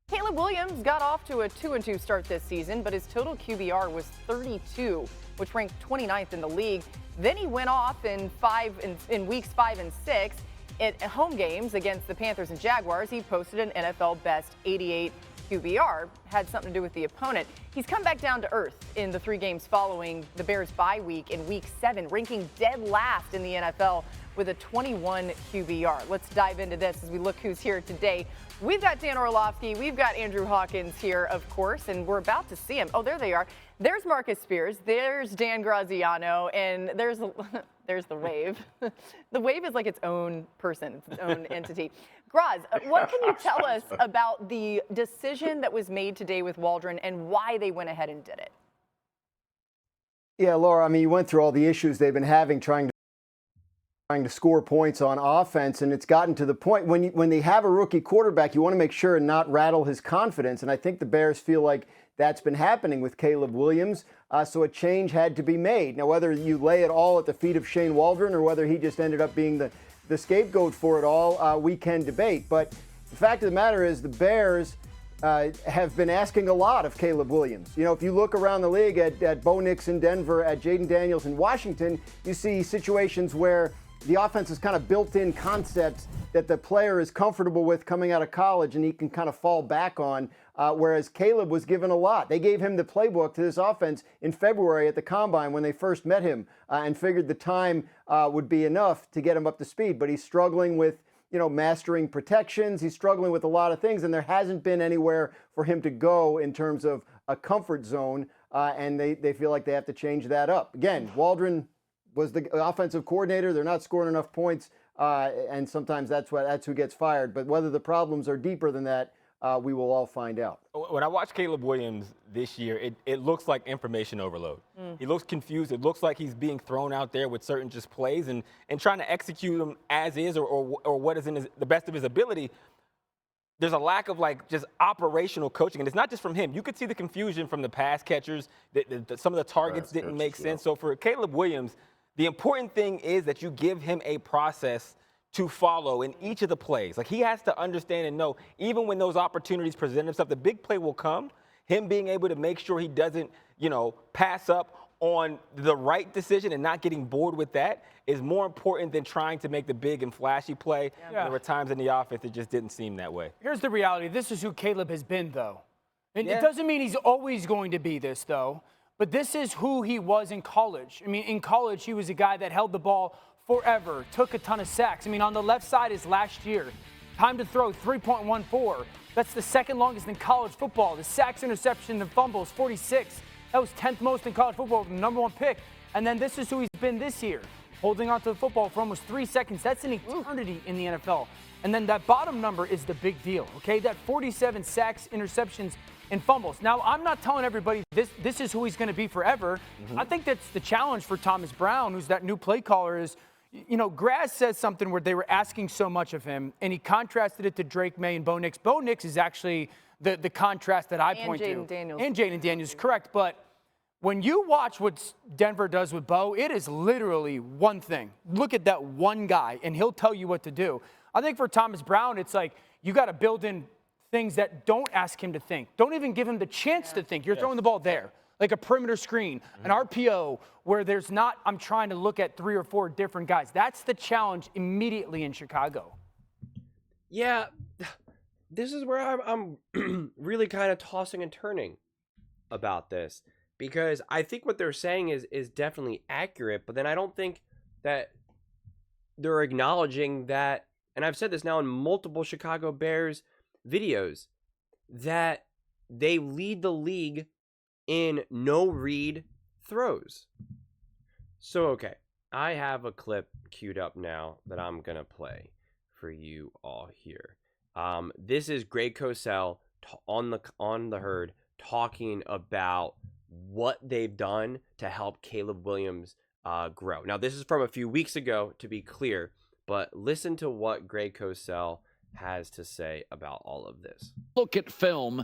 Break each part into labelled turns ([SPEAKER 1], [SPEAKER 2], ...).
[SPEAKER 1] Caleb Williams got off to a 2-2 start this season, but his total QBR was 32, which ranked 29th in the league. Then he went off in weeks 5 and 6. At home games against the Panthers and Jaguars, he posted an NFL best 88 QBR. Had something to do with the opponent. He's come back down to earth in the 3 games following the Bears' bye week in week 7, ranking dead last in the NFL with a 21 QBR. Let's dive into this as we look who's here today. We've got Dan Orlovsky, we've got Andrew Hawkins here, of course, and we're about to see him. Oh, there they are. There's Marcus Spears, there's Dan Graziano, and there's the Wave. The Wave is like its own person, it's its own entity. Graz, what can you tell us about the decision that was made today with Waldron and why they went ahead and did it?
[SPEAKER 2] Yeah, Laura, I mean, you went through all the issues they've been having trying to score points on offense, and it's gotten to the point when they have a rookie quarterback, you want to make sure and not rattle his confidence, and I think the Bears feel like that's been happening with Caleb Williams, so a change had to be made. Now, whether you lay it all at the feet of Shane Waldron or whether he just ended up being the scapegoat for it all, we can debate, but the fact of the matter is the Bears have been asking a lot of Caleb Williams. You know, if you look around the league at Bo Nix in Denver, at Jaden Daniels in Washington, you see situations where the offense is kind of built-in concepts that the player is comfortable with coming out of college and he can kind of fall back on, whereas Caleb was given a lot. They gave him the playbook to this offense in February at the Combine when they first met him and figured the time would be enough to get him up to speed. But he's struggling with, mastering protections. He's struggling with a lot of things, and there hasn't been anywhere for him to go in terms of a comfort zone, and they feel like they have to change that up. Again, Waldron was the offensive coordinator. They're not scoring enough points, and sometimes that's who gets fired. But whether the problems are deeper than that, we will all find out.
[SPEAKER 3] When I watch Caleb Williams this year, it looks like information overload. He looks confused. It looks like he's being thrown out there with certain just plays and trying to execute them as is or what is in the best of his ability. There's a lack of just operational coaching, and it's not just from him. You could see the confusion from the pass catchers. Some of the targets didn't make sense. So for Caleb Williams, the important thing is that you give him a process to follow in each of the plays. Like, he has to understand and know, even when those opportunities present themselves, the big play will come. Him being able to make sure he doesn't, pass up on the right decision and not getting bored with that is more important than trying to make the big and flashy play. Yeah. There were times in the offense it just didn't seem that way.
[SPEAKER 4] Here's the reality. This is who Caleb has been, though. And it doesn't mean he's always going to be this, though. But this is who he was in college. I mean, in college, he was a guy that held the ball forever, took a ton of sacks. I mean, on the left side is last year. Time to throw, 3.14. That's the second longest in college football. The sacks, interception, and fumbles, 46. That was 10th most in college football, the #1 pick. And then this is who he's been this year, holding onto the football for almost 3 seconds. That's an eternity in the NFL. And then that bottom number is the big deal, okay? That 47 sacks, interceptions, and fumbles. Now, I'm not telling everybody this is who he's going to be forever. I think that's the challenge for Thomas Brown, who's that new play caller, is, Graz says something where they were asking so much of him, and he contrasted it to Drake May and Bo Nix. Bo Nix is actually the contrast that I point to.
[SPEAKER 1] And Jaden Daniels.
[SPEAKER 4] And Jaden Daniels, correct. But when you watch what Denver does with Bo, it is literally one thing. Look at that one guy, and he'll tell you what to do. I think for Thomas Brown, it's like you got to build in things that don't ask him to think. Don't even give him the chance to think. You're throwing the ball there, like a perimeter screen, an RPO, where there's not, I'm trying to look at 3 or 4 different guys. That's the challenge immediately in Chicago.
[SPEAKER 5] Yeah, this is where I'm really kind of tossing and turning about this, because I think what they're saying is definitely accurate, but then I don't think that they're acknowledging that, and I've said this now in multiple Chicago Bears videos, that they lead the league in no-read throws. So, okay, I have a clip queued up now that I'm going to play for you all here. This is Greg Cosell on the herd talking about what they've done to help Caleb Williams grow. Now, this is from a few weeks ago, to be clear, but listen to what Greg Cosell has to say about all of this.
[SPEAKER 6] Look at film,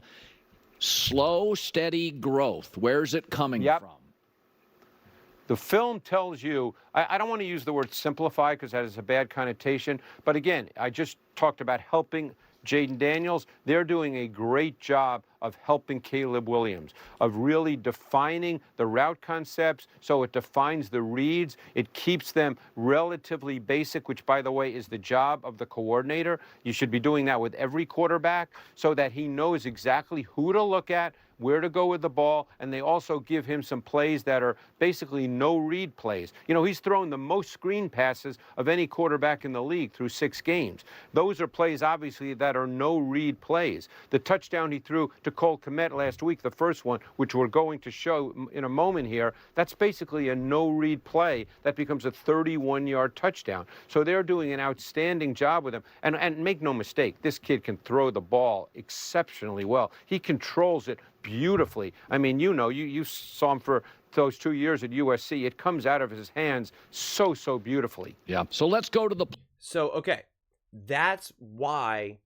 [SPEAKER 6] slow, steady growth. Where's it coming from?
[SPEAKER 7] The film tells you, I don't want to use the word simplify because that is a bad connotation, but again, I just talked about helping Jaden Daniels, they're doing a great job of helping Caleb Williams, of really defining the route concepts so it defines the reads. It keeps them relatively basic, which, by the way, is the job of the coordinator. You should be doing that with every quarterback so that he knows exactly who to look at, where to go with the ball, and they also give him some plays that are basically no-read plays. You know, he's thrown the most screen passes of any quarterback in the league through 6 games. Those are plays, obviously, that are no-read plays. The touchdown he threw to Cole Kmet last week, the first one, which we're going to show in a moment here, that's basically a no-read play that becomes a 31-yard touchdown. So they're doing an outstanding job with him. And make no mistake, this kid can throw the ball exceptionally well. He controls it beautifully. I mean, you saw him for those 2 years at USC. It comes out of his hands so beautifully.
[SPEAKER 6] Yeah. So let's go to the.
[SPEAKER 5] So, okay, that's why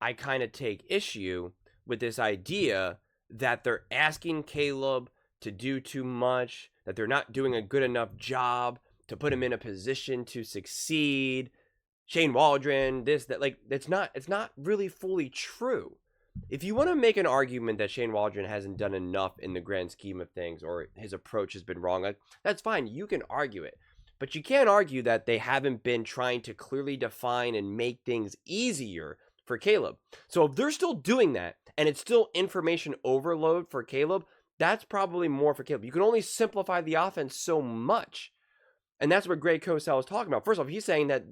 [SPEAKER 5] I kind of take issue with this idea that they're asking Caleb to do too much, that they're not doing a good enough job to put him in a position to succeed. Shane Waldron, this, that, like, it's not really fully true. If you want to make an argument that Shane Waldron hasn't done enough in the grand scheme of things, or his approach has been wrong, like, that's fine. You can argue it. But you can't argue that they haven't been trying to clearly define and make things easier for Caleb. So if they're still doing that, and it's still information overload for Caleb, that's probably more for Caleb. You can only simplify the offense so much. And that's what Greg Cosell is talking about. First off, he's saying that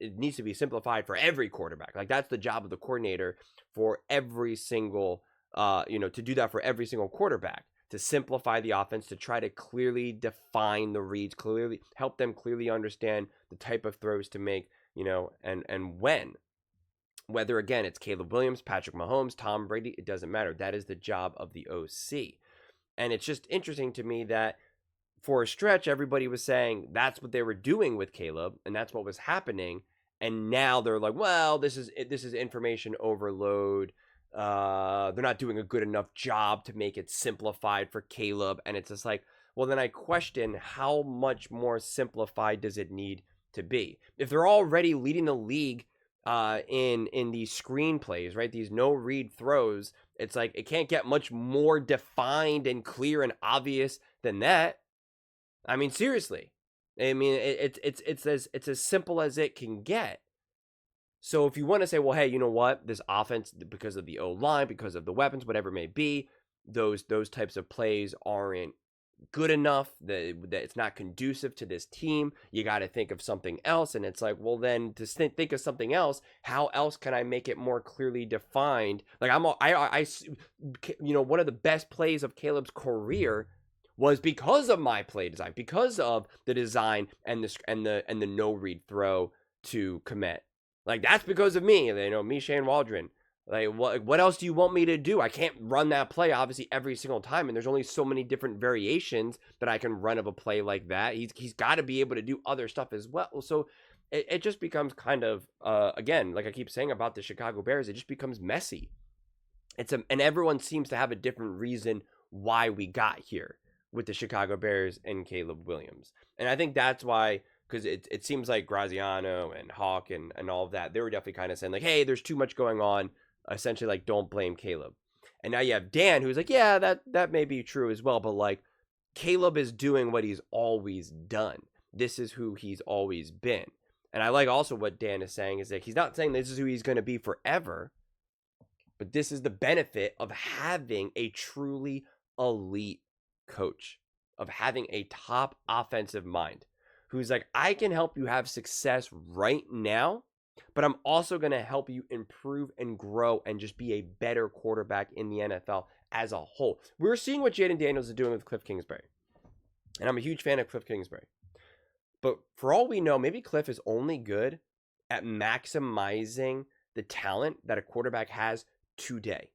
[SPEAKER 5] it needs to be simplified for every quarterback. Like, that's the job of the coordinator for every single, to do that for every single quarterback, to simplify the offense, to try to clearly define the reads, clearly help them clearly understand the type of throws to make, and when. Whether, again, it's Caleb Williams, Patrick Mahomes, Tom Brady, it doesn't matter. That is the job of the OC. And it's just interesting to me that for a stretch, everybody was saying that's what they were doing with Caleb, and that's what was happening. And now they're like, well, this is information overload. They're not doing a good enough job to make it simplified for Caleb. And it's just like, well, then I question how much more simplified does it need to be? If they're already leading the league in these screenplays, right? These no-read throws, it's like it can't get much more defined and clear and obvious than that. I mean, seriously. I mean, it's as simple as it can get. So if you want to say, well, hey, you know what? This offense, because of the O-line, because of the weapons, whatever it may be, those types of plays aren't good enough, that it's not conducive to this team. You got to think of something else. And it's like, well, then to think of something else, how else can I make it more clearly defined? Like, one of the best plays of Caleb's career was because of my play design, because of the design and the no read throw to Kmet. Like, that's because of me. Me, Shane Waldron. Like, what else do you want me to do? I can't run that play obviously every single time, and there's only so many different variations that I can run of a play like that. He's got to be able to do other stuff as well. So it just becomes kind of again, like I keep saying about the Chicago Bears, it just becomes messy. And everyone seems to have a different reason why we got here with the Chicago Bears and Caleb Williams. And I think that's why, because it seems like Graziano and Hawk and all of that, they were definitely kind of saying like, hey, there's too much going on, essentially like, don't blame Caleb. And now you have Dan who's like, yeah, that may be true as well, but like, Caleb is doing what he's always done. This is who he's always been. And I like also what Dan is saying is that he's not saying this is who he's going to be forever, but this is the benefit of having a truly elite coach, of having a top offensive mind who's like, I can help you have success right now, but I'm also going to help you improve and grow and just be a better quarterback in the NFL as a whole. We're seeing what Jaden Daniels is doing with Cliff Kingsbury, and I'm a huge fan of Cliff Kingsbury. But for all we know, maybe Cliff is only good at maximizing the talent that a quarterback has today.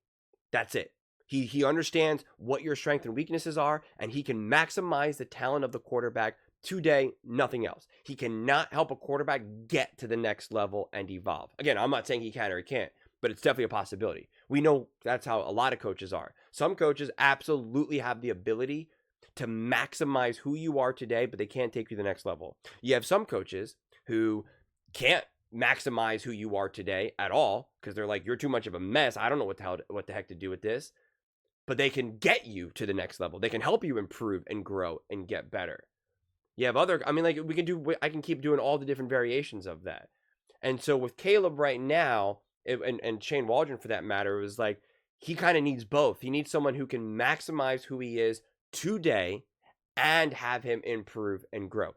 [SPEAKER 5] That's it. He understands what your strengths and weaknesses are, and he can maximize the talent of the quarterback today, nothing else. He cannot help a quarterback get to the next level and evolve. Again, I'm not saying he can or he can't, but it's definitely a possibility. We know that's how a lot of coaches are. Some coaches absolutely have the ability to maximize who you are today, but they can't take you to the next level. You have some coaches who can't maximize who you are today at all, because they're like, you're too much of a mess. I don't know what the heck to do with this. But they can get you to the next level. They can help you improve and grow and get better. You have other, I mean, like I can keep doing all the different variations of that. And so with Caleb right now, and Shane Waldron for that matter, it was like, he kind of needs both. He needs someone who can maximize who he is today and have him improve and grow.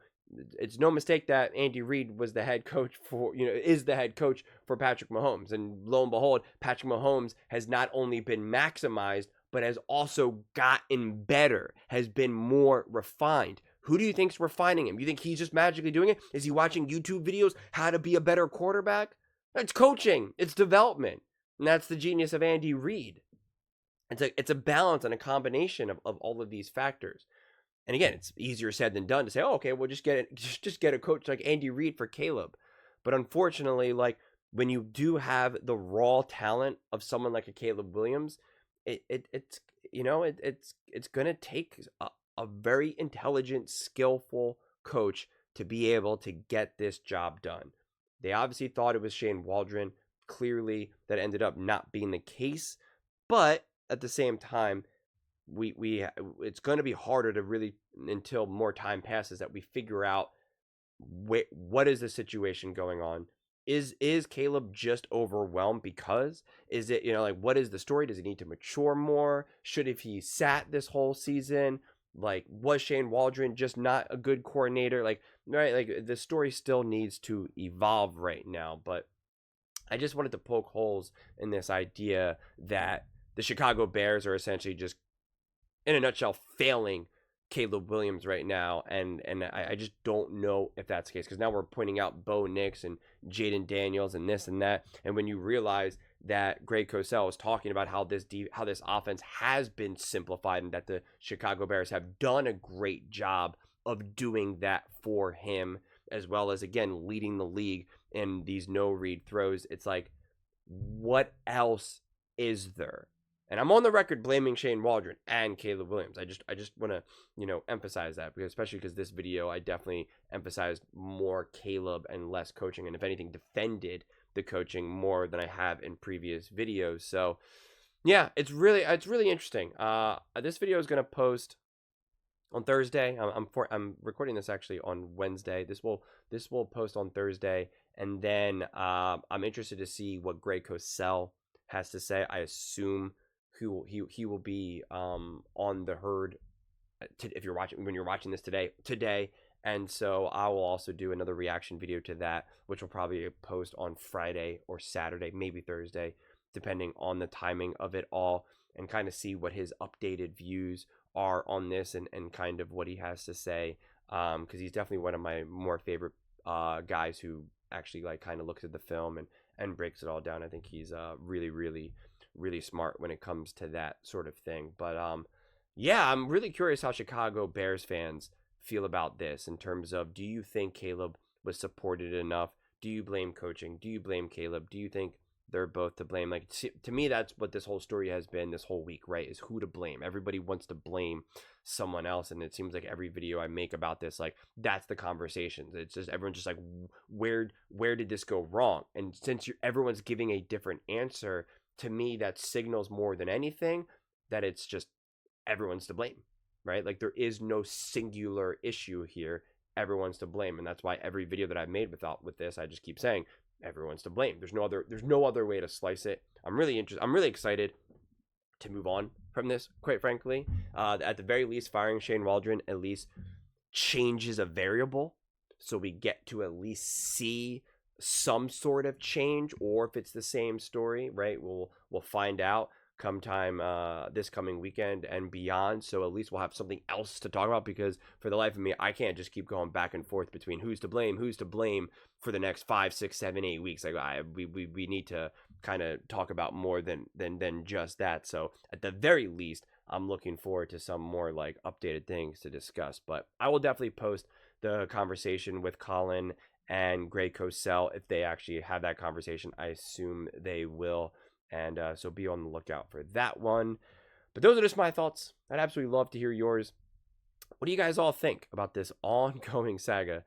[SPEAKER 5] It's no mistake that Andy Reid was the head coach is the head coach for Patrick Mahomes. And lo and behold, Patrick Mahomes has not only been maximized, but has also gotten better, has been more refined. Who do you think's refining him? You think he's just magically doing it? Is he watching YouTube videos how to be a better quarterback? It's coaching. It's development. And that's the genius of Andy Reid. It's a balance and a combination of all of these factors. And again, it's easier said than done to say, oh, okay, we'll just get a coach like Andy Reid for Caleb. But unfortunately, like when you do have the raw talent of someone like a Caleb Williams, it's going to take a very intelligent, skillful coach to be able to get this job done. They obviously thought it was Shane Waldron. Clearly, that ended up not being the case. But at the same time, it's going to be harder to really, until more time passes, that we figure out what is the situation going on. Is Caleb just overwhelmed? Because is it, like, what is the story? Does he need to mature more? Should have he sat this whole season? Like, was Shane Waldron just not a good coordinator? Like, right, like the story still needs to evolve right now. But I just wanted to poke holes in this idea that the Chicago Bears are essentially just, in a nutshell, failing Caleb Williams right now, and I just don't know if that's the case, because now we're pointing out Bo Nix and Jaden Daniels and this and that, and when you realize that Greg Cosell was talking about how this offense has been simplified and that the Chicago Bears have done a great job of doing that for him, as well as, again, leading the league in these no-read throws, it's like, what else is there? And I'm on the record blaming Shane Waldron and Caleb Williams. I just want to, emphasize that, because especially because this video, I definitely emphasized more Caleb and less coaching, and if anything, defended the coaching more than I have in previous videos. So, yeah, it's really interesting. This video is going to post on Thursday. I'm recording this actually on Wednesday. This will post on Thursday, and then I'm interested to see what Greg Cosell has to say. I assume he will be on the herd when you're watching this today, and so I will also do another reaction video to that, which will probably post on Friday or Saturday, maybe Thursday, depending on the timing of it all, and kind of see what his updated views are on this and kind of what he has to say, because he's definitely one of my more favorite guys who actually like kind of looks at the film and breaks it all down. I think he's really smart when it comes to that sort of thing. But yeah, I'm really curious how Chicago Bears fans feel about this, in terms of, do you think Caleb was supported enough? Do you blame coaching? Do you blame Caleb? Do you think they're both to blame? Like, to me, that's what this whole story has been this whole week, right? Is who to blame. Everybody wants to blame someone else, and it seems like every video I make about this, like, that's the conversation. It's just everyone's just like, where did this go wrong? And since everyone's giving a different answer, to me, that signals more than anything that it's just everyone's to blame, right? Like, there is no singular issue here. Everyone's to blame, and that's why every video that I've made with this, I just keep saying everyone's to blame. There's no other way to slice it. I'm really excited to move on from this, quite frankly. At the very least, firing Shane Waldron at least changes a variable, so we get to at least see some sort of change, or if it's the same story, right? We'll find out come time this coming weekend and beyond. So at least we'll have something else to talk about, because for the life of me, I can't just keep going back and forth between who's to blame for the next 5, 6, 7, 8 weeks. Like, we need to kind of talk about more than just that. So at the very least, I'm looking forward to some more like updated things to discuss. But I will definitely post the conversation with Colin and Greg Cosell if they actually have that conversation. I assume they will. And so be on the lookout for that one. But those are just my thoughts. I'd absolutely love to hear yours. What do you guys all think about this ongoing saga?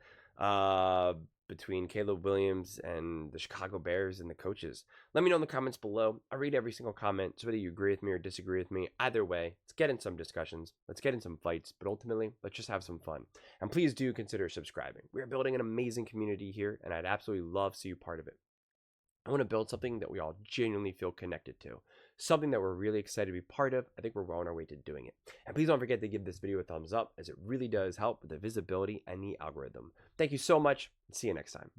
[SPEAKER 5] between Caleb Williams and the Chicago Bears and the coaches? Let me know in the comments below. I read every single comment, so whether you agree with me or disagree with me, either way, let's get in some discussions, let's get in some fights, but ultimately, let's just have some fun. And please do consider subscribing. We are building an amazing community here, and I'd absolutely love to see you part of it. I want to build something that we all genuinely feel connected to, something that we're really excited to be part of. I think we're well on our way to doing it. And please don't forget to give this video a thumbs up, as it really does help with the visibility and the algorithm. Thank you so much, and see you next time.